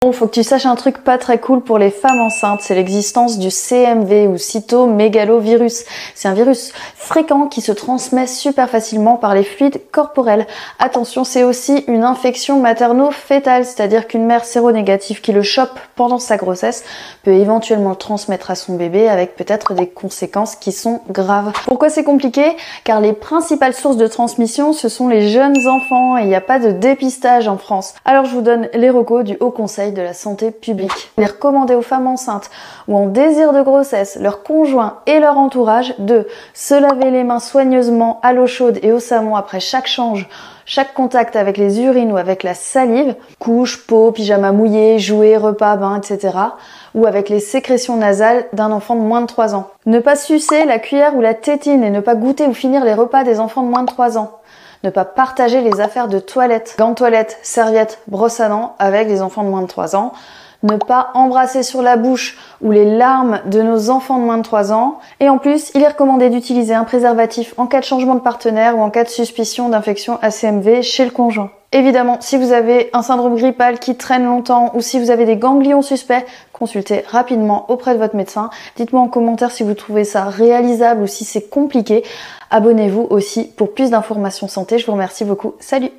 Bon, faut que tu saches un truc pas très cool pour les femmes enceintes, c'est l'existence du CMV ou cytomégalovirus. C'est un virus fréquent qui se transmet super facilement par les fluides corporels. Attention, c'est aussi une infection materno-fétale, c'est-à-dire qu'une mère séronégative qui le chope pendant sa grossesse peut éventuellement le transmettre à son bébé avec peut-être des conséquences qui sont graves. Pourquoi c'est compliqué? Car les principales sources de transmission, ce sont les jeunes enfants et il n'y a pas de dépistage en France. Alors je vous donne les recos du Haut Conseil de la santé publique. Il est recommandé aux femmes enceintes ou en désir de grossesse, leurs conjoints et leur entourage de se laver les mains soigneusement à l'eau chaude et au savon après chaque change, chaque contact avec les urines ou avec la salive, couche, peau, pyjama mouillé, jouets, repas, bain, etc. ou avec les sécrétions nasales d'un enfant de moins de 3 ans. Ne pas sucer la cuillère ou la tétine et ne pas goûter ou finir les repas des enfants de moins de 3 ans. Ne pas partager les affaires de toilette, gants de toilette, serviettes, brosse à dents avec les enfants de moins de 3 ans. Ne pas embrasser sur la bouche ou les larmes de nos enfants de moins de 3 ans. Et en plus, il est recommandé d'utiliser un préservatif en cas de changement de partenaire ou en cas de suspicion d'infection ACMV chez le conjoint. Évidemment, si vous avez un syndrome grippal qui traîne longtemps ou si vous avez des ganglions suspects, consultez rapidement auprès de votre médecin. Dites-moi en commentaire si vous trouvez ça réalisable ou si c'est compliqué. Abonnez-vous aussi pour plus d'informations santé. Je vous remercie beaucoup. Salut!